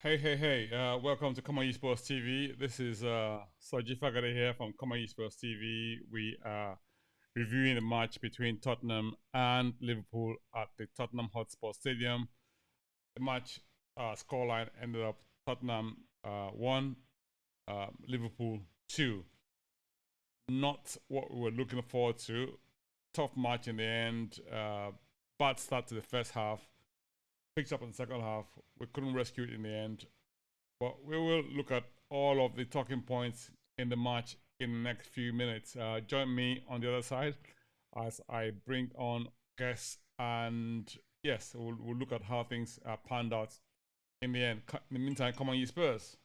Hey, welcome to Common Esports TV. This is Soji Fagade here from Common Esports TV. We are reviewing the match between Tottenham and Liverpool at the Tottenham Hotspur Stadium. The match scoreline ended up Tottenham 1, Liverpool 2. Not what we were looking forward to. Tough match in the end. Bad start to the first half. Picked up in the second half. We couldn't rescue it in the end. But we will look at all of the talking points in the match in the next few minutes. Join me on the other side as I bring on guests, and yes, we'll look at how things panned out in the end. In the meantime, come on, you Spurs.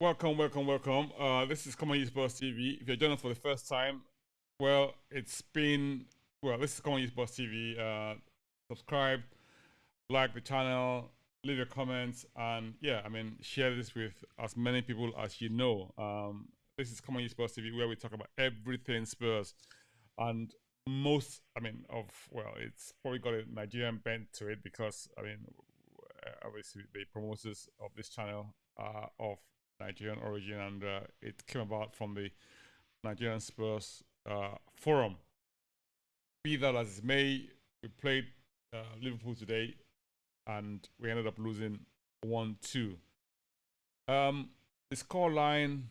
Welcome. This is Common Esports TV. If you're joining us for the first time, well, this is Common Esports TV. Subscribe, like the channel, leave your comments, and yeah, share this with as many people as you know. This is Common Esports TV, where we talk about everything Spurs, and it's probably got a Nigerian bent to it because obviously the promoters of this channel are of Nigerian origin, and it came about from the Nigerian Spurs forum. Be that as it may, we played Liverpool today, and we ended up losing 1-2. The score line,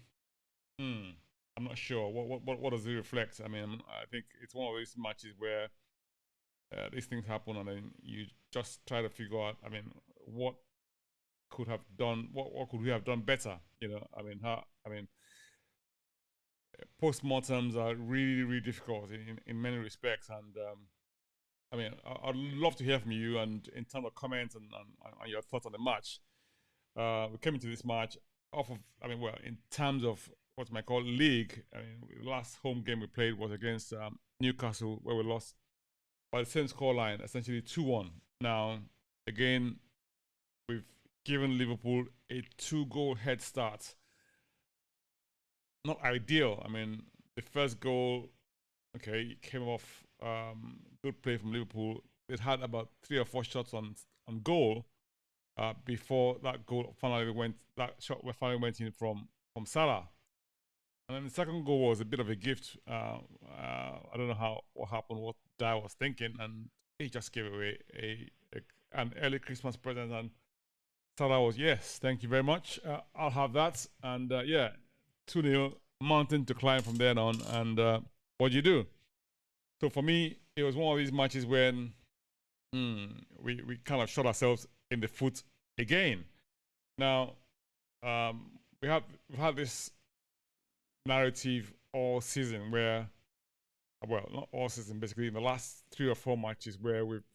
I'm not sure. What does it reflect? I think it's one of these matches where these things happen, and then you just try to figure out. What could have done? What could we have done better? Postmortems are really difficult in many respects, and I'd love to hear from you, and in terms of comments and your thoughts on the match. We came into this match off of, in terms of what I call league. The last home game we played was against Newcastle, where we lost by the same scoreline, essentially 2-1. Now, again, we've given Liverpool a 2-goal head start. Not ideal. The first goal, okay, came off good play from Liverpool. It had about 3 or 4 shots on goal before that shot finally went in from Salah. And then the second goal was a bit of a gift. I don't know what happened, what Dyer was thinking, and he just gave away an early Christmas present. And Salah was, yes, thank you very much. I'll have that. And 2-0, mountain to climb from then on. And what do you do? So for me, it was one of these matches when we kind of shot ourselves in the foot again. Now, we've had this narrative all season where, well, not all season, basically in the last 3 or 4 matches where we've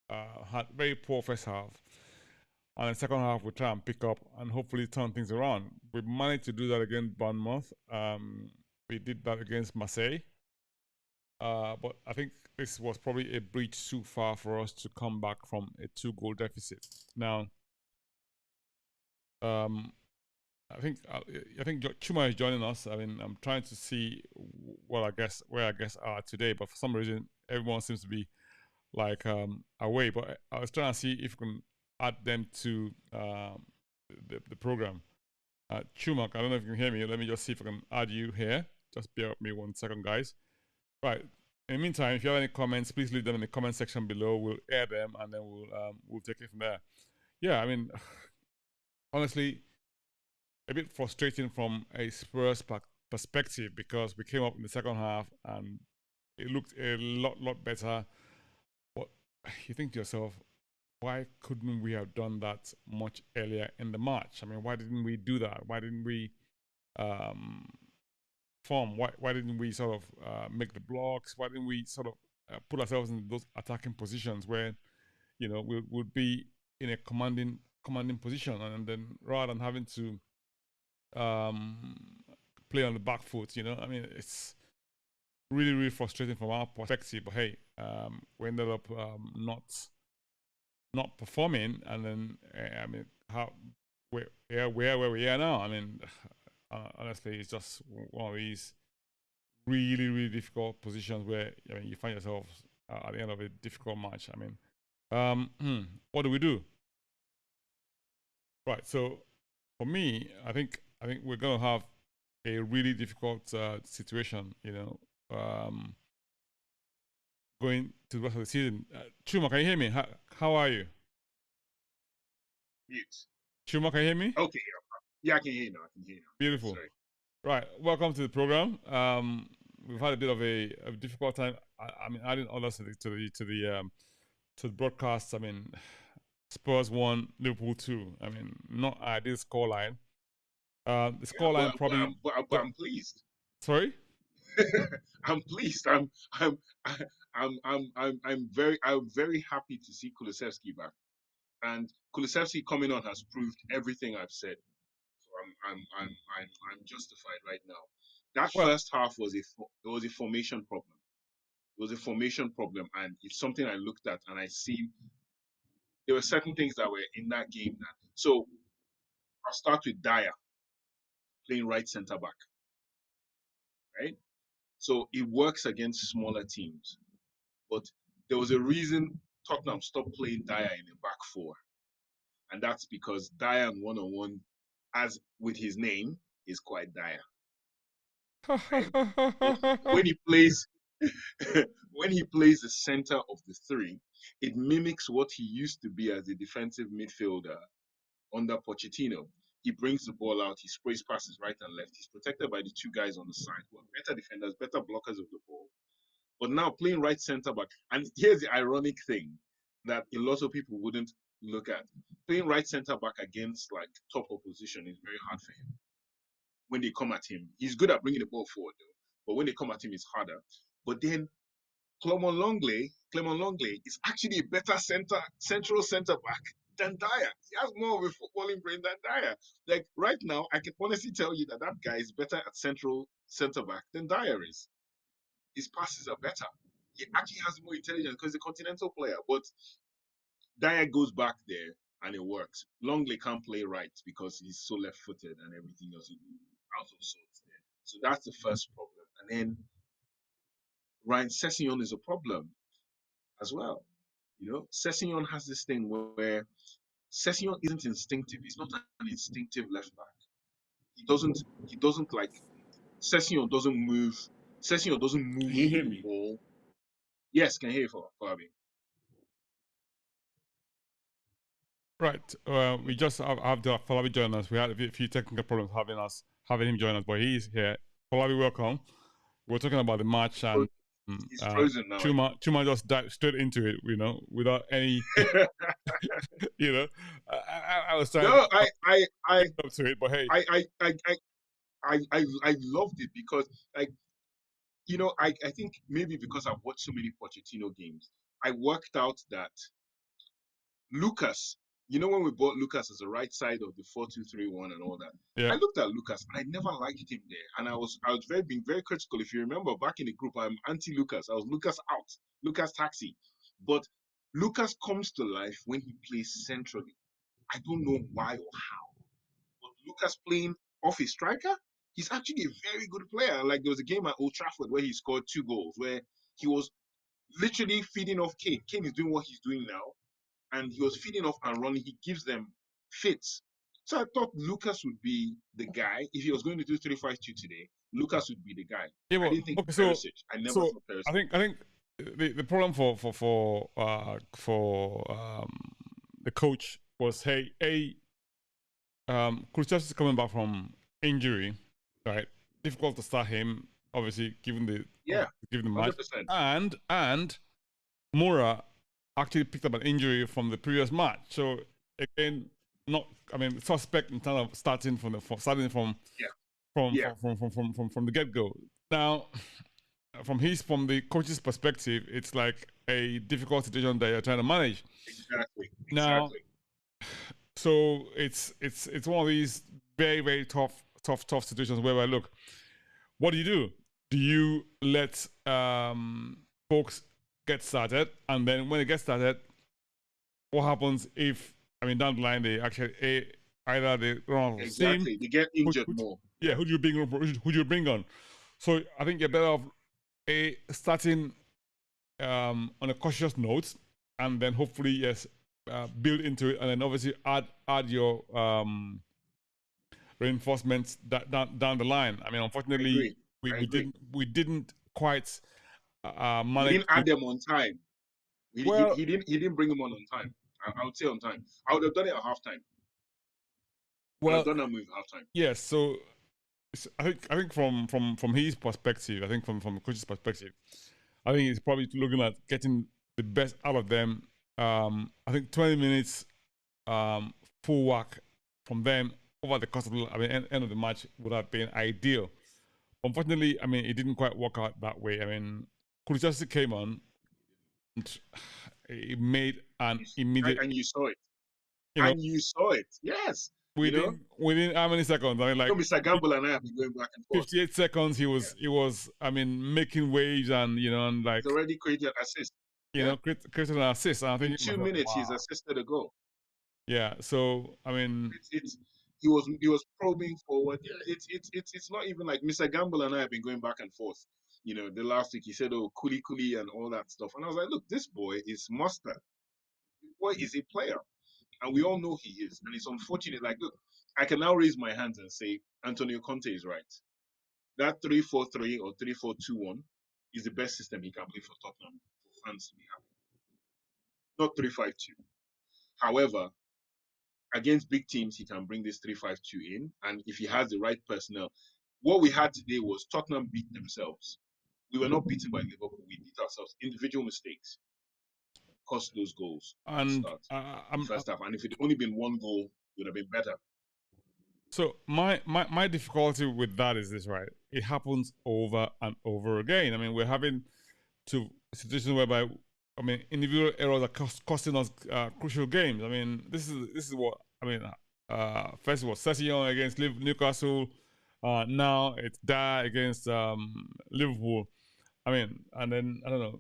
had very poor first half, and the second half we try and pick up and hopefully turn things around. We managed to do that against Bournemouth. We did that against Marseille. But I think this was probably a bridge too far for us to come back from a 2-goal deficit. Now, I think Chuma is joining us. I'm trying to see where I guess are today, but for some reason everyone seems to be like away. But I was trying to see if we can add them to the program. Chumak, I don't know if you can hear me. Let me just see if I can add you here. Just bear with me 1 second, guys. Right. In the meantime, if you have any comments, please leave them in the comment section below. We'll air them, and then we'll take it from there. Yeah, honestly, a bit frustrating from a Spurs perspective, because we came up in the second half and it looked a lot better. But you think to yourself, why couldn't we have done that much earlier in the match? Why didn't we do that? Why didn't we form? Why didn't we sort of make the blocks? Why didn't we sort of put ourselves in those attacking positions where we would be in a commanding position, and then rather than having to play on the back foot, it's really, really frustrating from our perspective. But hey, we ended up not performing, and then I mean, where we are now. I mean, honestly, it's just one of these really, really difficult positions where I mean you find yourself at the end of a difficult match. I mean, what do we do? Right. So for me, I think we're gonna have a really difficult situation. Going to the rest of the season. Chuma, can you hear me? How are you? Mute. Chuma, can you hear me? Okay, yeah, I can hear you now. I can hear you now. Beautiful. Sorry. Right. Welcome to the program. We've had a bit of a difficult time. I mean, adding others to the broadcast. I mean, Spurs won, Liverpool 2. I mean, not ideal scoreline. The Yeah, but scoreline but probably. I'm but, I'm- but But I'm pleased. sorry. I'm pleased. I'm I'm very happy to see Kulusevski back, and Kulusevski coming on has proved everything I've said. So I'm justified right now. That Well, first half was a formation problem. It was a formation problem, and it's something I looked at and I see there were certain things that were in that game. So I'll start with Dyer playing right centre back, right? So it works against smaller teams. But there was a reason Tottenham stopped playing Dyer in the back four. And that's because Dyer one on one, as with his name, is quite dire. Right? But when he plays when he plays the center of the three, it mimics what he used to be as a defensive midfielder under Pochettino. He brings the ball out, he sprays passes right and left. He's protected by the two guys on the side who are better defenders, better blockers of the ball. But now playing right centre back, and here's the ironic thing that a lot of people wouldn't look at. Playing right centre back against like top opposition is very hard for him. When they come at him, he's good at bringing the ball forward though. But when they come at him, it's harder. But then Clement Longley is actually a better central centre back than Dyer. He has more of a footballing brain than Dyer. Like right now, I can honestly tell you that that guy is better at central centre back than Dyer is. His passes are better. He actually has more intelligence because he's a continental player. But Dyer goes back there and it works. Longley can't play right because he's so left footed and everything else out of sorts there. So that's the first problem. And then Ryan Sessegnon is a problem as well. Sessegnon has this thing where Sessegnon isn't instinctive. He's not an instinctive left back. He doesn't like Sessegnon doesn't move. Sessegnon doesn't Can move you with hear the me? ball. Yes, can hear you, Fabi. right. We just have the Falabi join us. We had a few technical problems having him join us, but he's here. Falabi, welcome. We're talking about the match, and He's frozen now. Chuma just dived straight into it, without any, I was trying No, to I, get up to it, but hey, I, I, I, I loved it because, like, I think maybe because I've watched so many Pochettino games, I worked out that Lucas, when we bought Lucas as the right side of the 4-2-3-1 and all that, yeah, I looked at Lucas and I never liked him there. And I was being very critical. If you remember back in the group, I'm anti Lucas. I was Lucas out, Lucas taxi. But Lucas comes to life when he plays centrally. I don't know why or how. But Lucas playing off his striker, he's actually a very good player. Like there was a game at Old Trafford where he scored 2 goals, where he was literally feeding off Kane. Kane is doing what he's doing now, and he was feeding off and running. He gives them fits. So I thought Lucas would be the guy. If he was going to do 3-5-2 today, Lucas would be the guy. yeah. I But didn't think okay, Perisic. I never so thought I Perisic. think I think the problem for the coach was, hey, Kulusevski is coming back from injury, right? Difficult to start him, obviously, Yeah, given the match, 100%. and Moura actually picked up an injury from the previous match. So again, not, I mean, suspect in terms of starting from Yeah, from yeah, from from from from the get go. Now, from the coach's perspective, it's like a difficult situation that you're trying to manage. exactly, Now, exactly. so it's one of these very, very tough situations where, look, what do you do? do you let folks get started, and then when it gets started, what happens if, I mean, down the line they actually either they run out of steam? Exactly. They get injured more. Yeah, who do you bring on? Who do you bring on? So I think you're better off starting on a cautious note, and then hopefully yes, build into it, and then obviously add your reinforcements down the line. I mean, unfortunately, I we agree. didn't quite He manage didn't to. add them on time. Well, He didn't bring them on time. I would say on time. I would have done it at halftime. I would have well, done that move at halftime. yes. So I think from his perspective, I think from the coach's perspective, I think he's probably looking at getting the best out of them. I think 20 minutes full work from them over the course of the end of the match would have been ideal. Unfortunately, I mean, it didn't quite work out that way. I mean, Kulichowski came on and he made an immediate, And you saw it. you know, And you saw it. Yes. You know, within how many seconds? I mean, so like Mr. Gamble and I have been going back and forth. 58 seconds. Yeah. He was, I mean, making waves and and He's like already created assist. Yeah. creating an assist. And I In think to two myself, minutes, he's wow, assisted a goal. yeah. So I mean, It's he was probing forward. Yeah, it's not even like Mr. Gamble and I have been going back and forth. You know, the last week he said, "Oh, Kuli and all that stuff," and I was like, "Look, this boy is mustard. This boy is a player, and we all know he is. And it's unfortunate. Like, look, I can now raise my hands and say Antonio Conte is right. That 3-4-3 or 3-4-2-1 is the best system he can play for Tottenham for fans to be happy. Not 3-5-2. However, against big teams, he can bring this 3-5-2 in. And if he has the right personnel, what we had today was Tottenham beat themselves. We were not beaten by Liverpool. We beat ourselves. Individual mistakes cost those goals at the and start, the I'm first half. And if it had only been one goal, it would have been better. so my difficulty with that is this, right? It happens over and over again. I mean, we're having to situations whereby, I mean, individual errors are costing us crucial games. I mean, this is what I mean. First it was Session against Newcastle. Now it's Dyer against Liverpool. I mean, and then I don't know,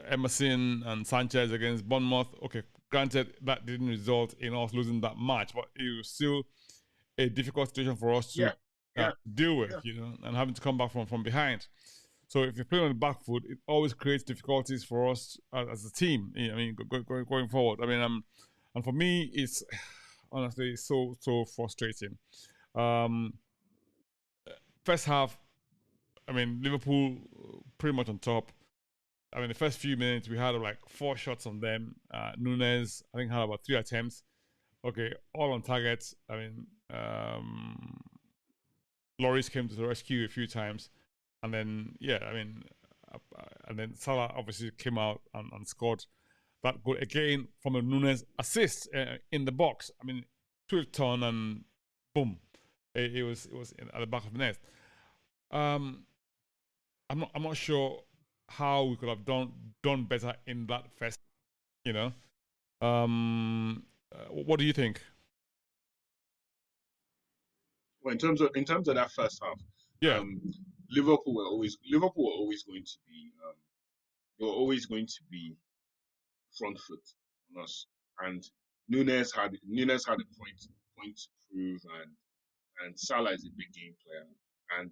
Emerson and Sanchez against Bournemouth. Okay, granted that didn't result in us losing that match, but it was still a difficult situation for us to Yeah, yeah, deal with, yeah. and having to come back from behind. So if you play on the back foot, it always creates difficulties for us as a team. I mean, going forward. I mean, and for me, it's honestly so frustrating. Um, First half, I mean, Liverpool pretty much on top. I mean, the first few minutes we had like 4 shots on them. Nunes, I think, had about 3 attempts. Okay, all on target. I mean, Loris came to the rescue a few times, and then yeah, I mean, and then Salah obviously came out and scored that goal again from a Nunes assist in the box. I mean, swift turn and boom, it was at the back of the net. Um, I'm not sure how we could have done better in that first. You know, what do you think? Well, in terms of that first half, Yeah, um, Liverpool were always going to be they were always going to be front foot on us. And Nunes had a point to prove, and Salah is a big game player. And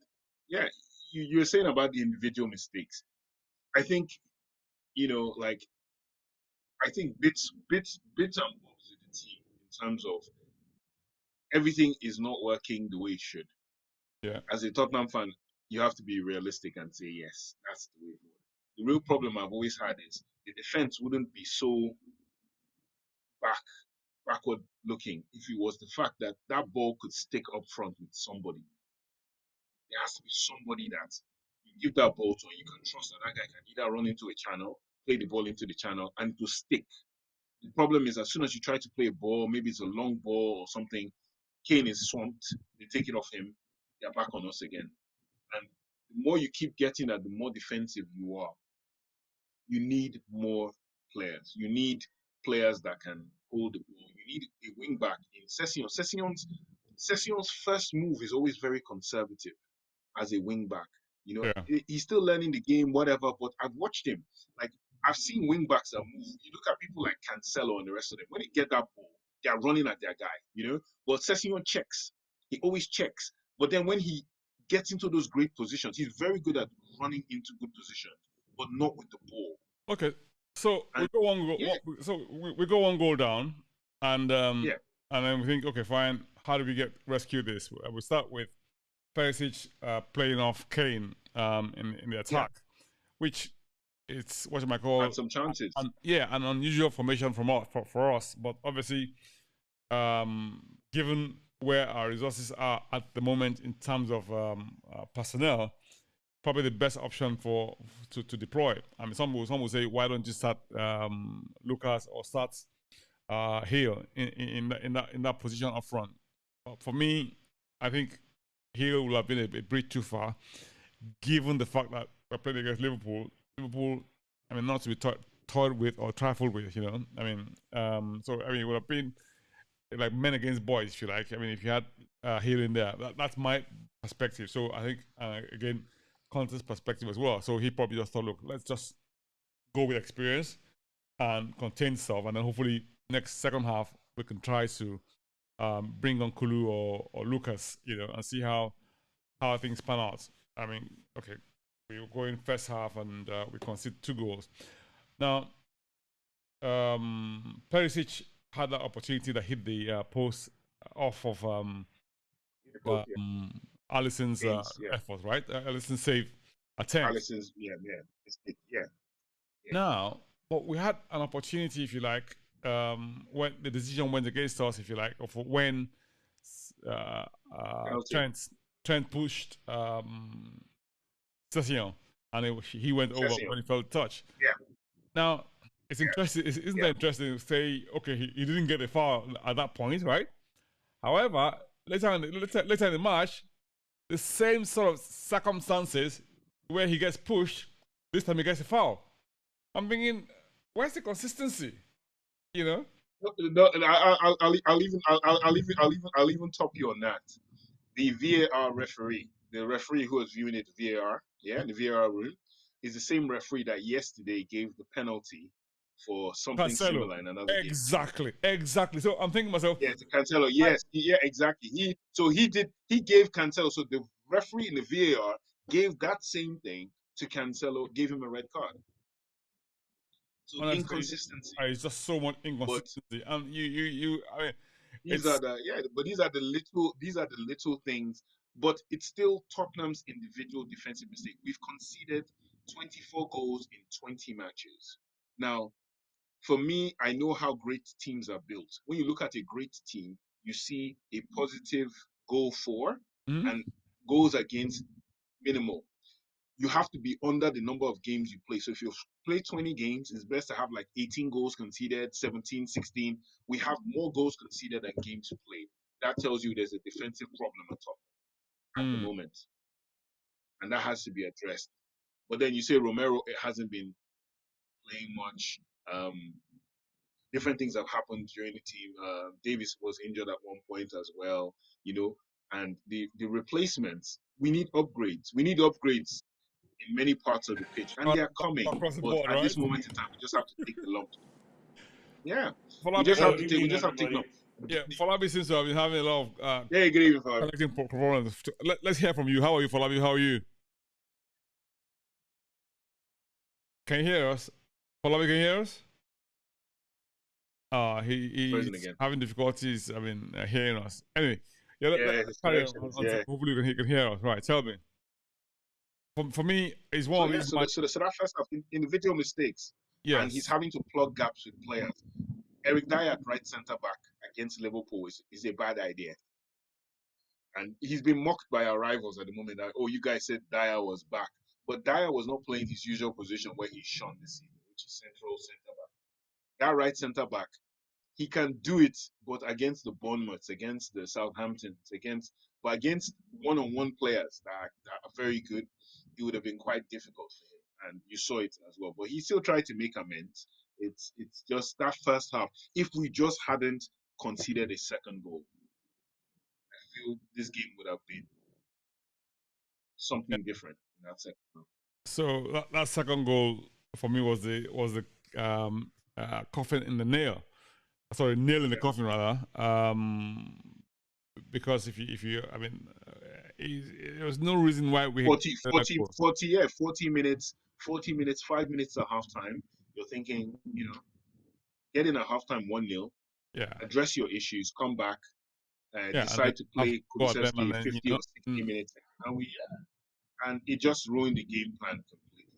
yeah, you were saying about the individual mistakes. I think like I think bits and bobs with the team in terms of everything is not working the way it should. yeah, As a Tottenham fan, you have to be realistic and say yes, that's the way forward. The real problem I've always had is the defense wouldn't be so back backward looking if it was the fact that that ball could stick up front with somebody. There has to be somebody that you give that ball to and you can trust that that guy can either run into a channel, play the ball into the channel, and to stick. The problem is as soon as you try to play a ball, maybe it's a long ball or something, Kane is swamped. They take it off him. They're back on us again. And the more you keep getting that, the more defensive you are. You need more players. You need players that can hold the ball. You need a wing back in Session. Session's first move is always very conservative as a wing back. You know, Yeah. he's still learning the game, whatever. But I've watched him. Like I've seen wing backs that move. You look at people like Cancelo and the rest of them. When they get that ball, they are running at their guy. You know, but Sessegnon checks. He always checks. But then when he gets into those great positions, he's very good at running into good positions, but not with the ball. Okay. So we And go one goal. yeah, We go one goal down, and yeah, then we think, okay, fine. How do we rescue this? We start with Perisic playing off Kane in the yeah, attack, which it's what you might call had some chances. an unusual formation for us. But obviously, given where our resources are at the moment in terms of personnel, probably the best option to deploy. I mean, some will say, why don't you start Lucas or start Hill in that position up front? For me, I think Hill will have been a bridge too far, given the fact that we're playing against Liverpool. Liverpool, I mean, not to be toyed with or trifled with, you know. I mean, so I mean, it would have been like men against boys, if you like. I mean, if you had Hill in there, that's my perspective. So I think again, Conte's perspective as well. So he probably just thought, look, let's just go with experience and contain stuff, and then hopefully next second half we can try to bring on Kulu or Lucas, you know, and see how things pan out. I mean, okay, we go in first half and we concede 2 goals. Now, Perisic had that opportunity that hit the post off of Yeah, Alisson's yeah. effort, right? Alisson's save attempt. Allison's, yeah. Yeah, yeah. Now, but we had an opportunity, if you like, when the decision went against us, if you like, of when uh, uh, Penalty. Trent Trent pushed Sessegnon, and he went over Sessegnon. when he felt touch. Yeah, Now, it's interesting. Isn't yeah. that interesting to say, okay, he didn't get a foul at that point, right? However, later in the match, the same sort of circumstances where he gets pushed, this time he gets a foul. I'm thinking, where's the consistency? You know? No, I'll even top you on that. The VAR referee, the referee who was viewing it VAR, yeah, the VAR room, is the same referee that yesterday gave the penalty for something Cancelo. similar in another game. Exactly. So I'm thinking to myself, Yeah, to Cancelo. I, Yes, yeah, exactly. He gave Cancelo. So the referee in the VAR gave that same thing to Cancelo, gave him a red card. So honestly, inconsistency. it's just so much But inconsistency. And I mean, these are it's these are the little things. But it's still Tottenham's individual defensive mistake. We've conceded 24 goals in 20 matches. Now, for me, I know how great teams are built. When you look at a great team, you see a positive goal for mm, and goals against minimal. You have to be under the number of games you play. So if you play 20 games, it's best to have like 18 goals conceded, 17, 16. We have more goals conceded than games played. That tells you there's a defensive problem at the mm, moment, and that has to be addressed. But then you say Romero, it hasn't been playing much. Um, Different things have happened during the team. Davis was injured at one point as well, you know, and the replacements. We need upgrades. We need upgrades in many parts of the pitch, and uh, they are coming. across the But board, at right? this moment in time, we just have to take the lumps. Yeah, Falabi, Hello, good we evening, just have to take everybody. lumps. yeah, Falabi seems to have been having a lot of Yeah, good evening, Fabio. connecting problems. Let's hear from you. How are you, Falabi? How are you? Can you hear us? Falabi, can you hear us? Frozen He's again. having difficulties. I mean, hearing us. Anyway, yeah, Yeah, his carry on connections. until Yeah. hopefully he can hear us. Right, tell me. For me, it's one So of yeah, these so that first half individual mistakes, and he's yes. having to plug gaps with players. Eric Dyer at right centre back against Liverpool is a bad idea. And he's been mocked by our rivals at the moment that, oh, you guys said Dyer was back. But Dyer was not playing his usual position where he's shown this season, which is central centre back. That right centre back, he can do it, but against the Bournemouths, against the Southamptons, but against one-on-one players that are very good, it would have been quite difficult for him. And you saw it as well. But he still tried to make amends. It's just that first half. If we just hadn't conceded a second goal, I feel this game would have been something different. that second half. So that second goal for me was the coffin in the nail. Sorry, nail in the Yeah. coffin rather. Because if you I mean, there was no reason why we 40, got that 40, goal. 40, yeah, 40 minutes, 5 minutes at halftime. You're thinking, getting a halftime 1-0, Yeah, address your issues, come back, yeah, and then decide to have to play go at them, and Kulusevski then 50 or 60 minutes, and it just ruined the game plan completely.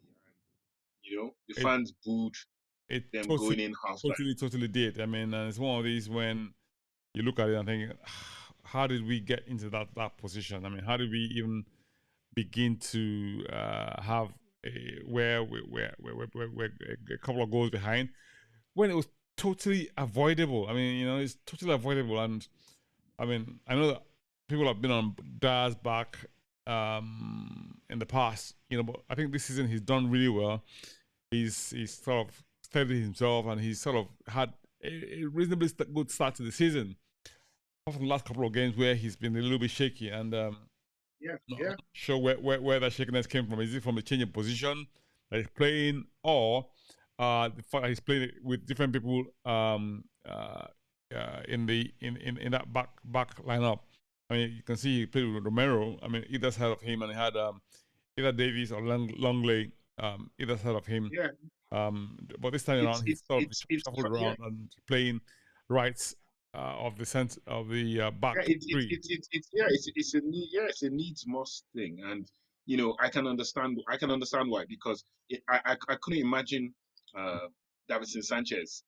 The it fans booed it them totally going in halftime. totally did. I mean, and it's one of these when you look at it and think, how did we get into that position? I mean, how did we even begin to have where we're a couple of goals behind when it was totally avoidable? I mean, it's totally avoidable. And I mean, I know that people have been on Daz's back in the past, but I think this season he's done really well. He's sort of steadied himself, and he's sort of had a reasonably good start to the season. Apart from the last couple of games where he's been a little bit shaky, and Yeah, not yeah, sure where that shakiness came from. Is it from the change of position that he's playing, or the fact that he's playing with different people in that back lineup? I mean, you can see he played with Romero. I mean, either side of him, and he had either Davies or Longley either side of him. yeah. But this time It's around, he's it's sort of it's it's shuffled yeah. around and playing right of the center of the Yeah, back three. it's a needs must thing, and I can understand why, because I couldn't imagine uh Davinson Sanchez.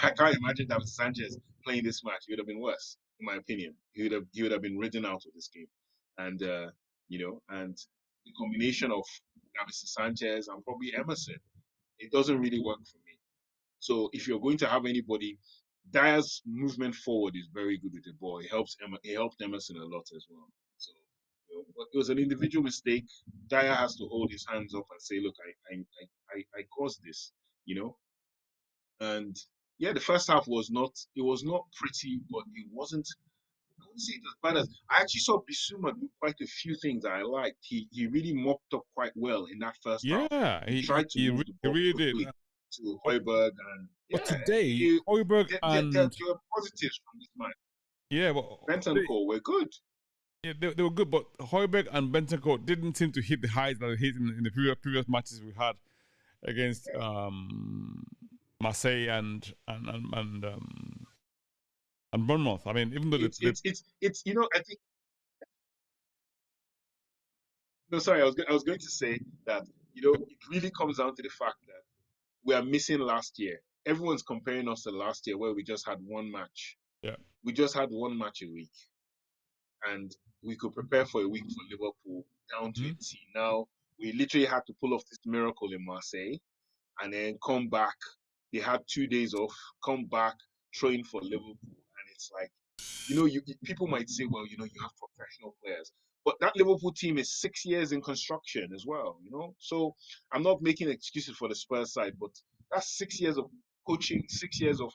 I can't imagine Davinson Sanchez playing this match. It would have been worse, in my opinion. He would have been ridden out of this game, and and the combination of Davinson Sanchez and probably Emerson, it doesn't really work for me. So if you're going to have anybody, Dyer's movement forward is very good with the ball. He helped Emerson a lot as well. So but it was an individual mistake. Dyer has to hold his hands up and say, "Look, I caused this," you know. And yeah, the first half was not pretty, but it wasn't. I wouldn't say it was bad as I actually saw Bissouma do quite a few things that I liked. He really mopped up quite well in that first half. Yeah, He tried to move the he ball really did. quickly to But, Hoiberg, and but yeah, today, he, Hoiberg and there were positives from this match. yeah, but they, Bentancur were good. yeah, they were good. But Hoiberg and Bentancur didn't seem to hit the highs that they hit in the previous matches we had against Marseille and Bournemouth. I mean, even though It's I think no, sorry, I was going to say that it really comes down to the fact that we are missing last year. Everyone's comparing us to last year where we just had one match. yeah. We just had one match a week, and we could prepare for a week for Liverpool down to a Mhm. T. Now we literally had to pull off this miracle in Marseille and then come back. They had 2 days off, come back, train for Liverpool, and it's like, people might say, well, you have professional players, but that Liverpool team is 6 years in construction as well. So I'm not making excuses for the Spurs side, but that's 6 years of coaching, 6 years of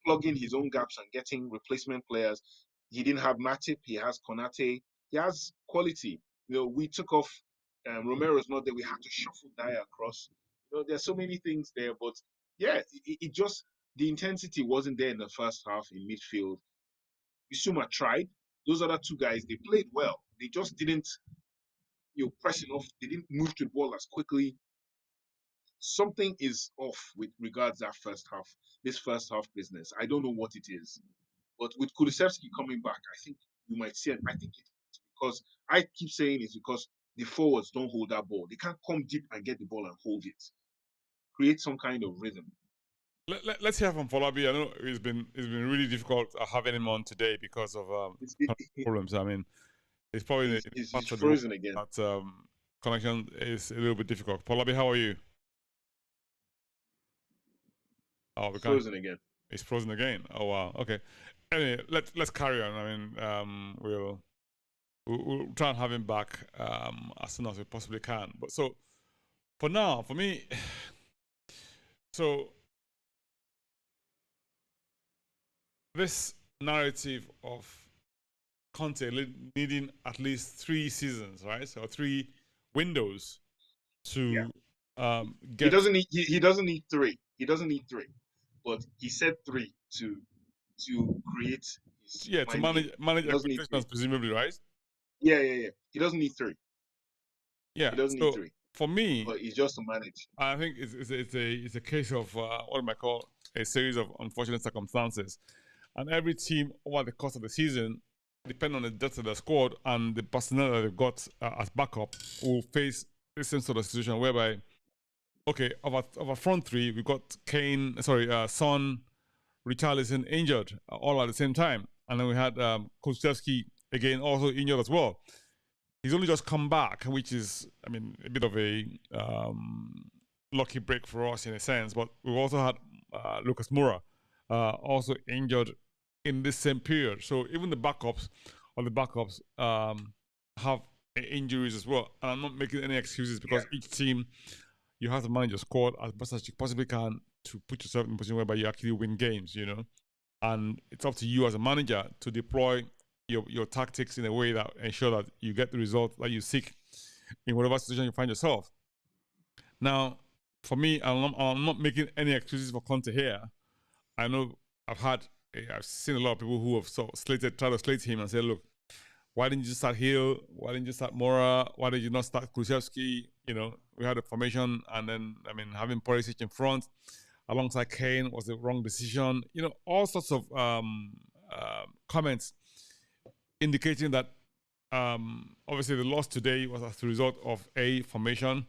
plugging his own gaps and getting replacement players. He didn't have Matip. He has Konate. He has quality. We took off. Romero's not there. We had to shuffle Dyer across. There's so many things there, but yeah, it just the intensity wasn't there in the first half in midfield. Bissouma tried. Those other two guys, they played well. They just didn't, press enough. They didn't move to the ball as quickly. Something is off with regards to that first half. This first half business. I don't know what it is. But with Kulusevski coming back, I think we might see it. I think it's because I keep saying it's because the forwards don't hold that ball. They can't come deep and get the ball and hold it. Create some kind of rhythm. Let's hear from Folabi. I know it's been really difficult having him on today because of It's, it, it, problems. I mean, it's probably in the he's parts of the world frozen again. that connection is a little bit difficult. Folabi, how are you? Oh, we He's can't. frozen again. It's frozen again. Oh wow. Okay. Anyway, let's carry on. I mean, we'll try and have him back as soon as we possibly can. But so for now, for me, so this narrative of Conte needing at least 3 seasons, right? So 3 windows to He get. doesn't need he doesn't need three. He doesn't need three. But he said three to create his Yeah, to mind game. manage He doesn't need expectations, three. presumably, right? Yeah. He doesn't need three. Yeah. He doesn't need So three. for me, But it's just to manage. I think it's a case of what am I call a series of unfortunate circumstances, and every team over the course of the season, depending on the depth of the squad and the personnel that they've got as backup, will face the same sort of situation whereby, okay, of our front three, we've got Son, Richarlison injured all at the same time, and then we had Kulusevski again also injured as well. He's only just come back, which is, I mean, a bit of a lucky break for us in a sense. But we've also had Lucas Moura also injured in this same period. So even the backups have injuries as well. And I'm not making any excuses because each team, you have to manage your squad as best as you possibly can to put yourself in a position whereby you actually win games, you know. And it's up to you as a manager to deploy your tactics in a way that ensure that you get the result that you seek in whatever situation you find yourself. Now, for me, I'm not making any excuses for Conte here. I know I've seen a lot of people who have tried to slate him and say, look, why didn't you start Hill? Why didn't you start Mora? Why did you not start Kulusevski? You know, we had a formation, and then having Pulisic in front alongside Kane was the wrong decision. You know, all sorts of comments indicating that obviously the loss today was as a result of A, formation,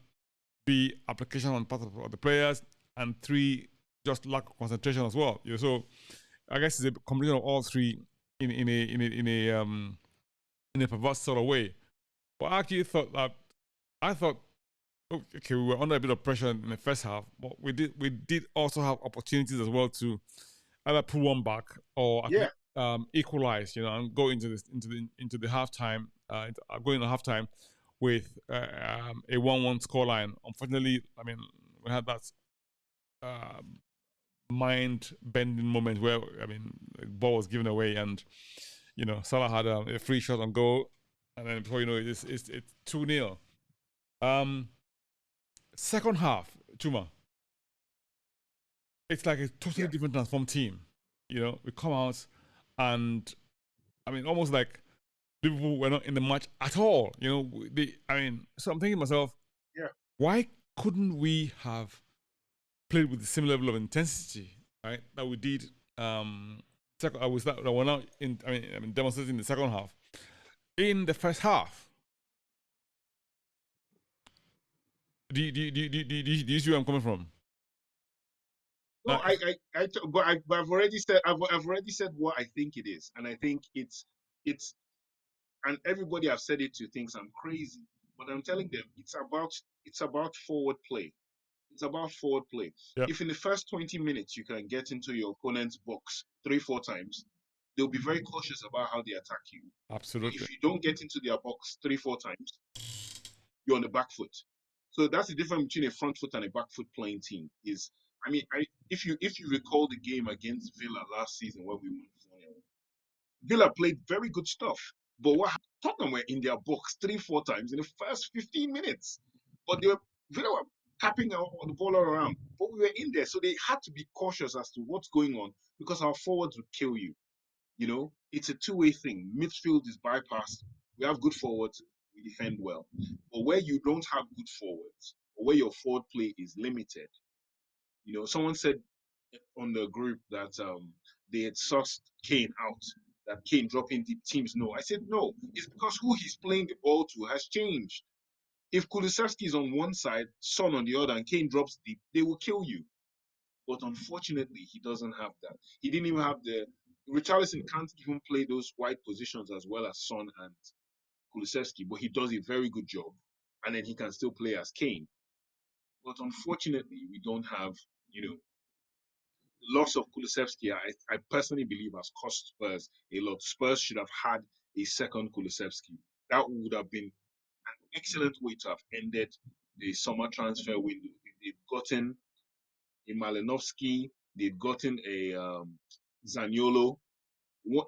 B, application on part of the players, and 3, just lack of concentration as well. You know, so I guess it's a combination of all three in a perverse sort of way. But I actually thought okay, we were under a bit of pressure in the first half, but we did also have opportunities as well to either pull one back or equalize, you know, and go into the halftime, going into halftime with a 1-1 scoreline. Unfortunately, I mean, we had that mind-bending moment where the ball was given away, and you know, Salah had a free shot on goal, and then before you know it, it's 2-0. Second half, Chuma, it's like a totally different transformed team. You know, we come out and almost like Liverpool were not in the match at all. You know, so I'm thinking to myself, why couldn't we have played with the same level of intensity, right, that we did? That we're now demonstrating in the second half. In the first half, do you see where I'm coming from? No, but I've already said what I think it is, and I think it's, and everybody I've said it to thinks I'm crazy, but I'm telling them it's about forward play. It's about forward play. Yep. If in the first 20 minutes you can get into your opponent's box 3-4 times, they'll be very cautious about how they attack you. Absolutely. But if you don't get into their box 3-4 times, you're on the back foot. So that's the difference between a front foot and a back foot playing team. If you recall the game against Villa last season where we won 4-0, Villa played very good stuff. But what happened? Tottenham were in their box 3-4 times in the first 15 minutes. But Villa were tapping the ball all around. But we were in there, so they had to be cautious as to what's going on because our forwards would kill you. You know, it's a two-way thing. Midfield is bypassed. We have good forwards, we defend well. But where you don't have good forwards, or where your forward play is limited, you know, someone said on the group that they had sussed Kane out, that Kane dropping deep teams. No, I said no. It's because who he's playing the ball to has changed. If Kulusevski is on one side, Son on the other, and Kane drops deep, they will kill you. But unfortunately, he doesn't have that. He didn't even have the. Richarlison can't even play those wide positions as well as Son and Kulusevski, but he does a very good job. And then he can still play as Kane. But unfortunately, we don't have, loss of Kulusevski, I personally believe has cost Spurs a lot. Spurs should have had a second Kulusevski. That would have been an excellent way to have ended the summer transfer window. They've gotten a Malinovsky, they've gotten a Zaniolo.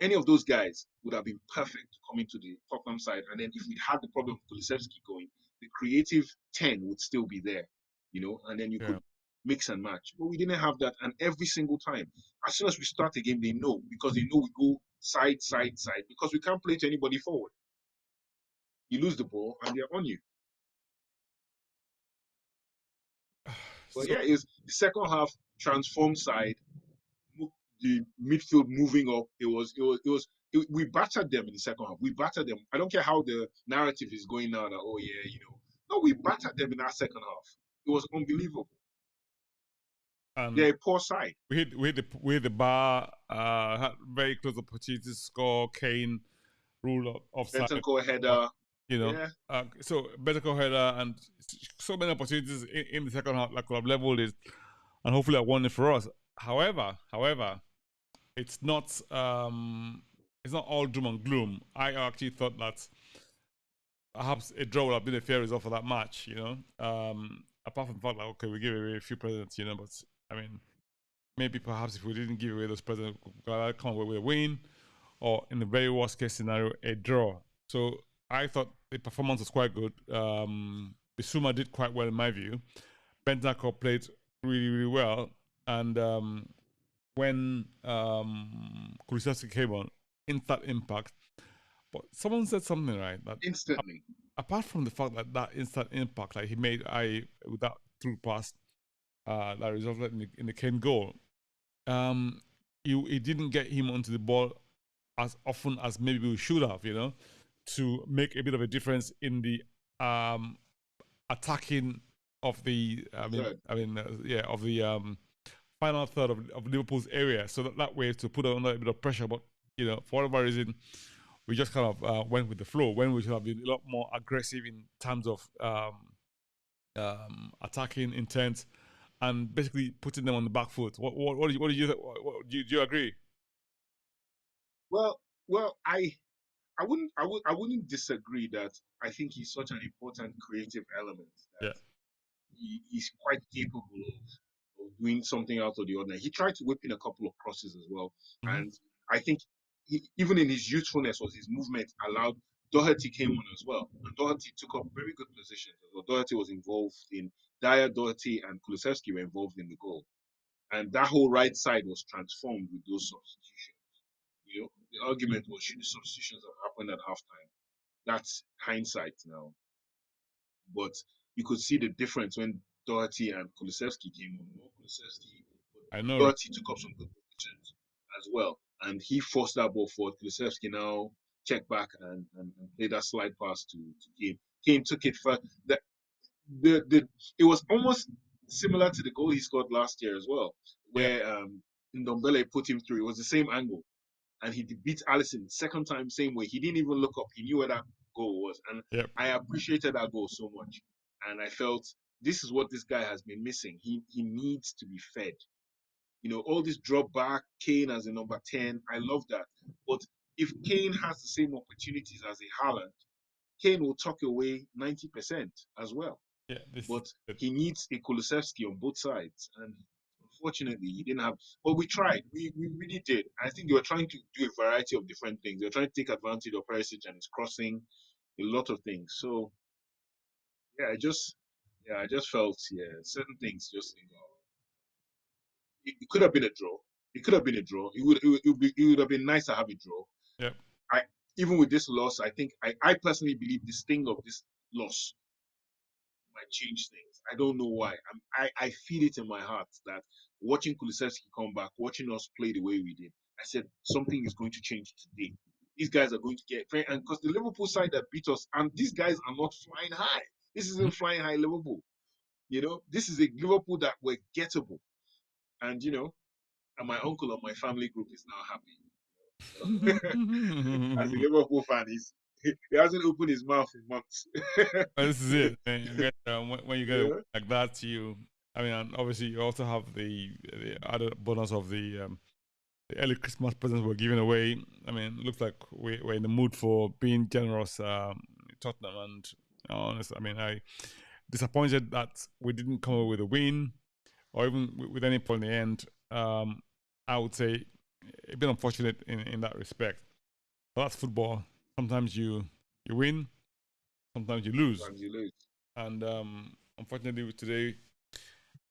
Any of those guys would have been perfect coming to the Tottenham side. And then if we had the problem of Kulusevski going, the creative 10 would still be there, and then you could mix and match. But we didn't have that. And every single time, as soon as we start a game, they know, because they know we go side, side, side, because we can't play to anybody forward. You lose the ball and they're on you. But yeah, it's the second half transformed side, the midfield moving up. We battered them in the second half. We battered them. I don't care how the narrative is going now that, oh yeah, no, we battered them in that second half. It was unbelievable. They're a poor side. We hit the bar. Had very close opportunity to score. Kane ruled offside. Bentancur header. So Bentancur header and so many opportunities in the second half that could have leveled it, and hopefully I won it for us. However, it's not all doom and gloom. I actually thought that perhaps a draw would have been a fair result for that match. Apart from the fact that, okay, we gave away a few presents, but I mean, maybe perhaps if we didn't give away those presents, we could come away with a win, or in the very worst case scenario, a draw. So I thought the performance was quite good. Bissouma did quite well in my view. Bentancur played really, really well, and when Kulusevski came on, instant impact. But someone said something right, that instantly. Apart from the fact that instant impact, like he made with that through pass that resulted in the Kane goal, it didn't get him onto the ball as often as maybe we should have, to make a bit of a difference in the attacking of the of the final third of Liverpool's area, so that way to put under a bit of pressure. But for whatever reason, we just kind of went with the flow when we should have been a lot more aggressive in terms of attacking intent and basically putting them on the back foot. What do you agree? Well, I wouldn't disagree that I think he's such an important creative element that he's quite capable of doing something out of the ordinary. He tried to whip in a couple of crosses as well, and I think even in his youthfulness, was his movement allowed. Doherty came on as well, and Doherty took up very good positions. Doherty was involved in Dyer, Doherty, and Kulusevski were involved in the goal, and that whole right side was transformed with those substitutions. The argument was, should the substitutions have happened at halftime? That's hindsight now, but you could see the difference when Doherty and Kulusevski came on. I know. Doherty took up some good positions as well, and he forced that ball forward. Kulusevski now checked back and played that slide pass to Kane. Kane took it for that. It was almost similar to the goal he scored last year as well, where Ndombele put him through. It was the same angle, and he beat Alisson second time same way. He didn't even look up. He knew where that goal was, and I appreciated that goal so much. And I felt this is what this guy has been missing. He needs to be fed. All this drop back, Kane as a number 10, I love that. But if Kane has the same opportunities as a Haaland, Kane will tuck away 90% as well. But he needs a Kulusevski on both sides. And unfortunately, he didn't have. But we tried. We really did. I think they were trying to do a variety of different things. They were trying to take advantage of Perisic and his crossing, a lot of things. So, I just felt, certain things just, it could have been a draw. It could have been a draw. It would have been nice to have a draw. Yeah. Even with this loss, I think I personally believe the sting of this loss might change things. I don't know why. I feel it in my heart that watching Kulusevski come back, watching us play the way we did, I said something is going to change today. These guys are going to get, and because the Liverpool side that beat us, and these guys are not flying high. This isn't flying high Liverpool. This is a Liverpool that were gettable. And, and my uncle on my family group is now happy. As a Liverpool fan, he hasn't opened his mouth in months. This is it. And when you get it like that, and obviously you also have the other bonus of the early Christmas presents we're giving away. It looks like we're in the mood for being generous, Tottenham. And honestly, I disappointed that we didn't come up with a win or even with any point in the end. I would say a bit unfortunate in that respect. But that's football. Sometimes you win, sometimes you lose. And unfortunately, today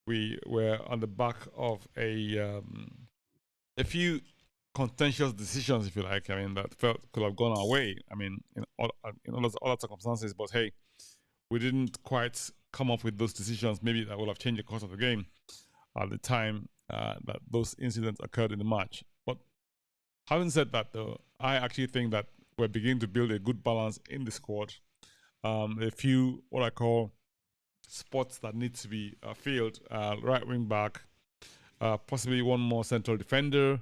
we were on the back of a few contentious decisions, if you like. I mean, that felt could have gone our way. I mean, in all other circumstances, but hey, we didn't quite come up with those decisions. Maybe that would have changed the course of the game at the time that those incidents occurred in the match. But having said that, though, I actually think that we're beginning to build a good balance in the squad. A few what I call spots that need to be filled: right wing back, possibly one more central defender,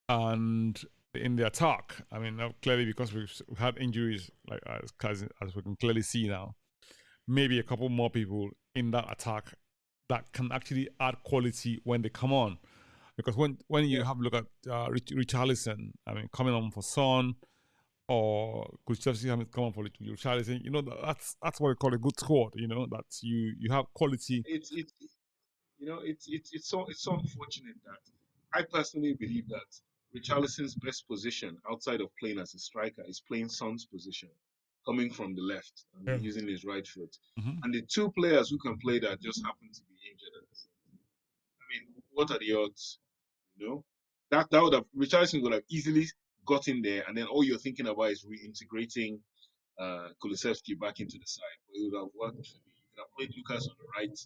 and in the attack. I mean, clearly because we've had injuries, like as we can clearly see now, maybe a couple more people in that attack that can actually add quality when they come on. Because when you have a look at Richarlison, I mean, coming on for Son, or Kulusevski come on for Richarlison, you know, that's what we call a good squad. You know, that you have quality. It's it's so unfortunate that I personally believe that Richarlison's best position outside of playing as a striker is playing Son's position, coming from the left and Yeah. using his right foot. Mm-hmm. And the two players who can play that just happen to be injured at the same time. I mean, what are the odds? You know, that would have Richarlison would have easily got in there, and then all you're thinking about is reintegrating Kulusevski back into the side. But it would have worked for me. You could have played Lucas on the right,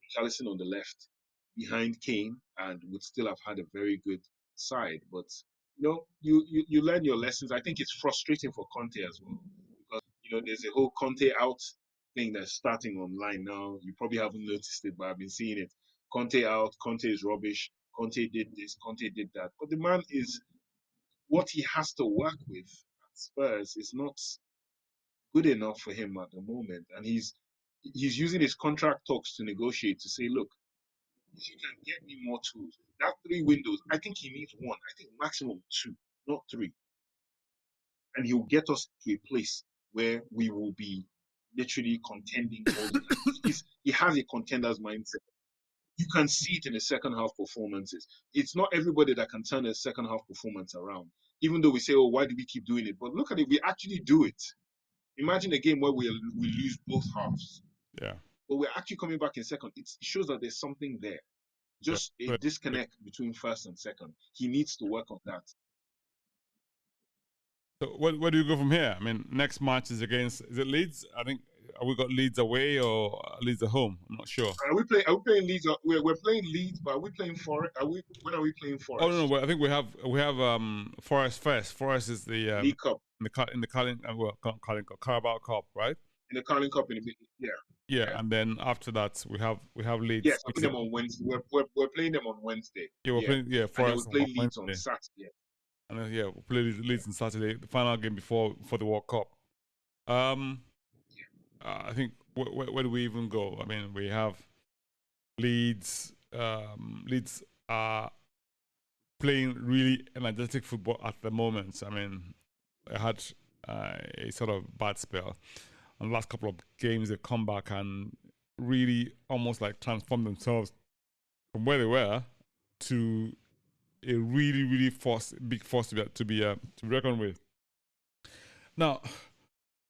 Richarlison on the left, behind Kane, and would still have had a very good side. But you learn your lessons. I think it's frustrating for Conte as well because there's a whole Conte out thing that's starting online now. You probably haven't noticed it, but I've been seeing it. Conte out. Conte is rubbish. Conte did this. Conte did that. But the man is what he has to work with at Spurs is not good enough for him at the moment, and he's using his contract talks to negotiate to say, look, if you can get me more tools, that three windows, I think he needs one. I think maximum two, not three. And he'll get us to a place where we will be literally contending all the time. He has a contender's mindset. You can see it in the second half performances. It's not everybody that can turn a second half performance around. Even though we say, oh, why do we keep doing it? But look at it, we actually do it. Imagine a game where we lose both halves. Yeah. But we're actually coming back in second. It shows that there's something there. Just a disconnect between first and second. He needs to work on that. So where do you go from here? I mean, next match is it Leeds? I think we got Leeds away or Leeds at home. I'm not sure. Are we playing Leeds? We're playing Leeds, but are we playing Forest? When are we playing Forest? Oh no, I think we have Forest first. Forest is the League Cup in the Carabao Cup, right? In the Carling Cup Yeah, and then after that we have Leeds. Yes, we're playing them on Wednesday. We're playing them on Wednesday. Yeah, we're playing Forest. And then we play Leeds on Saturday. And then we'll play Leeds on Saturday, the final game before the World Cup. I think where do we even go? I mean, we have Leeds. Leeds are playing really energetic football at the moment. I mean, they had a sort of bad spell. And the last couple of games, they've come back and really almost like transformed themselves from where they were to a really, really big force to be reckoned with. Now,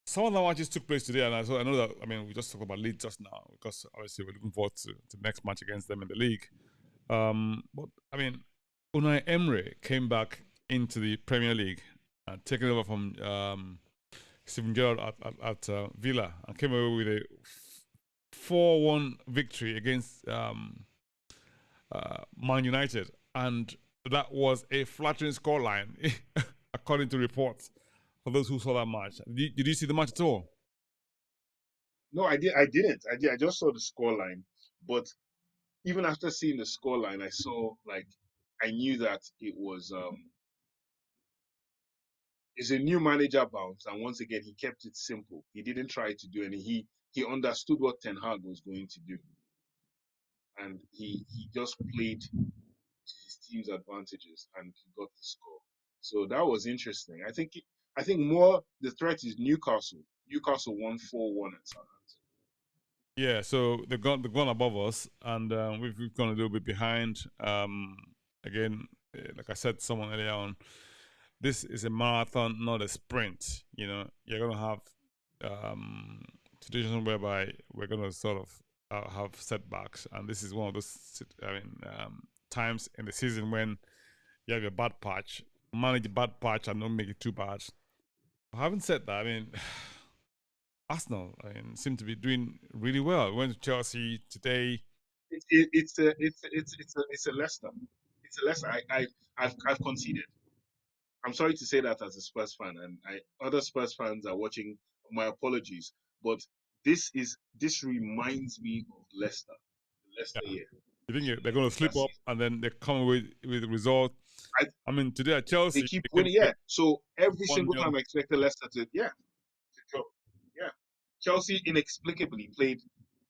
some of the matches took place today, and I know that. I mean, we just talked about Leeds just now because obviously we're looking forward to the next match against them in the league. But I mean, Unai Emery came back into the Premier League, taking over from Steven Gerrard at Villa, and came away with a 4-1 victory against Man United, and that was a flattering scoreline, according to reports. For those who saw that match, did you see the match at all? No, I didn't. I just saw the scoreline, but even after seeing the scoreline, I knew that it was it's a new manager bounce, and once again he kept it simple. He didn't try to do any. He understood what Ten Hag was going to do, and he just played his team's advantages, and he got the score. So that was interesting. I think more the threat is Newcastle. Newcastle won 4-1 at Southampton. Yeah, so they've gone above us, and we've gone a little bit behind. Again, like I said to someone earlier on, this is a marathon, not a sprint. You know, you're gonna have situation whereby we're going to sort of have setbacks, and this is one of those times in the season when you have a bad patch, manage a bad patch, and don't make it too bad. Having said that, I mean, Arsenal, seem to be doing really well. Went to Chelsea today. It's a Leicester. It's a Leicester. I've conceded. I'm sorry to say that as a Spurs fan, and other Spurs fans are watching. My apologies, but this reminds me of Leicester. Leicester, Yeah. yeah. You think they're going to slip That's up it. and then they come with a result? I mean, today at They Chelsea, keep they winning, came yeah. So every one single nil. time I expected Leicester to, yeah, to go, yeah. Chelsea inexplicably played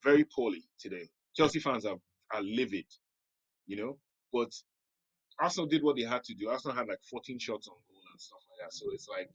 very poorly today. Yeah, Chelsea fans are livid, you know. But Arsenal did what they had to do. Arsenal had like 14 shots on goal and stuff like that. So it's like